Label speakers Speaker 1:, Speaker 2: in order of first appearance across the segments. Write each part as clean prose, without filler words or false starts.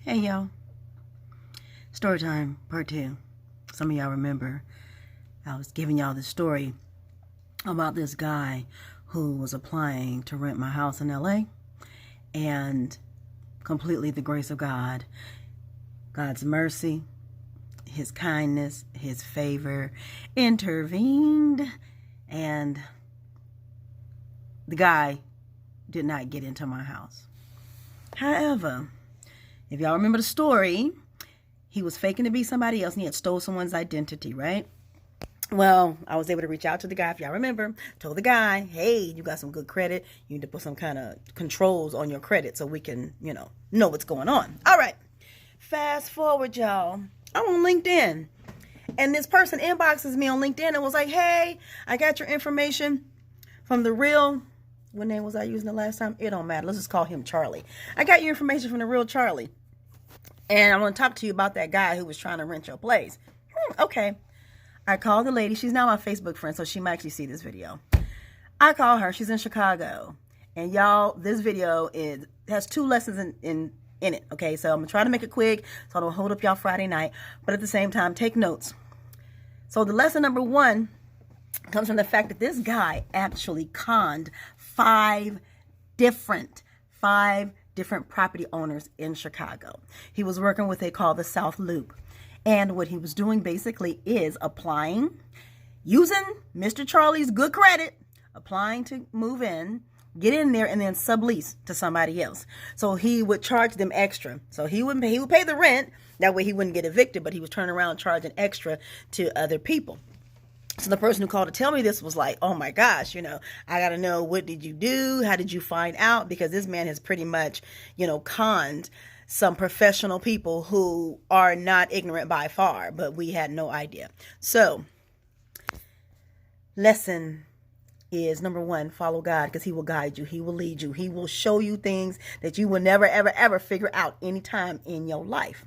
Speaker 1: Hey y'all, story time part 2. Some of y'all remember I was giving y'all the story about this guy who was applying to rent my house in LA, and completely the grace of God, God's mercy, his kindness, his favor intervened, and the guy did not get into my house. However, if y'all remember the story, he was faking to be somebody else and he had stole someone's identity, right? Well, I was able to reach out to the guy, if y'all remember, told the guy, hey, you got some good credit. You need to put some kind of controls on your credit so we can, know what's going on. All right. Fast forward, y'all. I'm on LinkedIn. And this person inboxes me on LinkedIn and was like, hey, I got your information from the real, what name was I using the last time? It don't matter. Let's just call him Charlie. I got your information from the real Charlie. And I want to talk to you about that guy who was trying to rent your place. Okay. I called the lady. She's now my Facebook friend, so she might actually see this video. I call her. She's in Chicago. And y'all, this video has 2 lessons in it. Okay, so I'm going to try to make it quick so I don't hold up y'all Friday night. But at the same time, take notes. So the lesson number 1 comes from the fact that this guy actually conned 5 different property owners in Chicago. He was working with what they call the South Loop. And what he was doing basically is applying, using Mr. Charlie's good credit, applying to move in, get in there, and then sublease to somebody else. So he would charge them extra. So he would pay the rent. That way he wouldn't get evicted, but he was turning around charging extra to other people. So the person who called to tell me this was like, oh my gosh, I got to know, what did you do? How did you find out? Because this man has pretty much, conned some professional people who are not ignorant by far, but we had no idea. So lesson is number 1, follow God, because he will guide you. He will lead you. He will show you things that you will never, ever, ever figure out anytime in your life.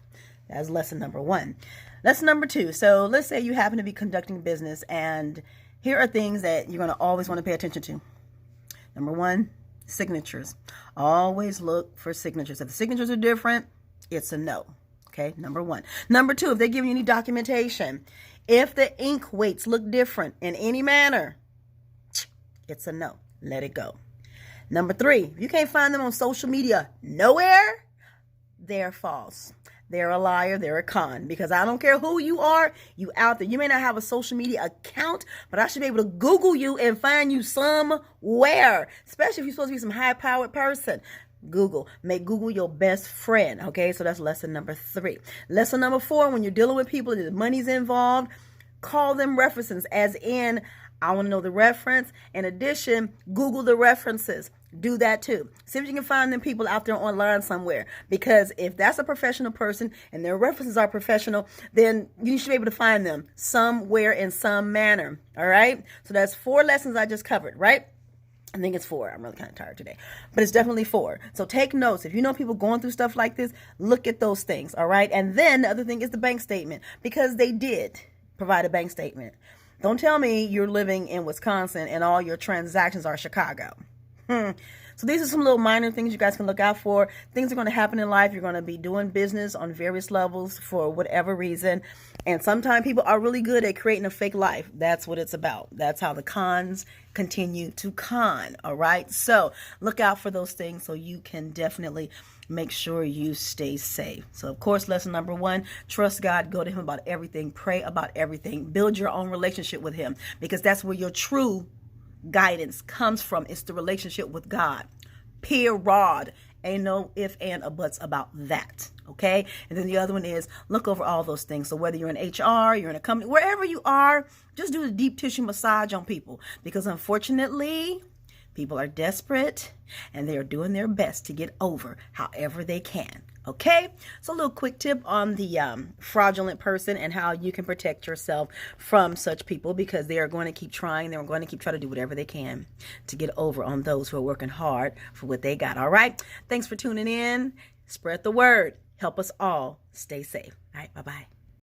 Speaker 1: That's lesson number 1. Lesson number 2. So let's say you happen to be conducting business, and here are things that you're going to always want to pay attention to. Number 1, signatures. Always look for signatures. If the signatures are different, it's a no. Okay, number 1. Number 2, if they give you any documentation, if the ink weights look different in any manner, it's a no. Let it go. Number 3, if you can't find them on social media nowhere, they're false. They're a liar. They're a con. Because I don't care who you are, you out there. You may not have a social media account, but I should be able to Google you and find you somewhere. Especially if you're supposed to be some high-powered person. Google. Make Google your best friend. Okay, so that's lesson number 3. Lesson number 4, when you're dealing with people and the money's involved, call them references, as in, I want to know the reference. In addition, Google the references. Do that too. See if you can find them people out there online somewhere. Because if that's a professional person and their references are professional, then you should be able to find them somewhere in some manner. All right? So that's 4 lessons I just covered, right? I think it's 4. I'm really kind of tired today. But it's definitely 4. So take notes. If you know people going through stuff like this, look at those things. All right? And then the other thing is the bank statement. Because they did provide a bank statement. Don't tell me you're living in Wisconsin and all your transactions are Chicago. So these are some little minor things you guys can look out for. Things are going to happen in life. You're going to be doing business on various levels for whatever reason. And sometimes people are really good at creating a fake life. That's what it's about. That's how the cons continue to con. All right. So look out for those things so you can definitely make sure you stay safe. So, of course, lesson number 1, trust God, go to him about everything, pray about everything, build your own relationship with him, because that's where your true guidance comes from. It's the relationship with God. Period. Ain't no if, and, or buts about that. Okay? And then the other one is look over all those things. So whether you're in HR, you're in a company, wherever you are, just do the deep tissue massage on people, because unfortunately, people are desperate and they are doing their best to get over however they can. Okay, so a little quick tip on the fraudulent person and how you can protect yourself from such people, because they are going to keep trying. They're going to keep trying to do whatever they can to get over on those who are working hard for what they got. All right, thanks for tuning in. Spread the word. Help us all stay safe. All right, bye-bye.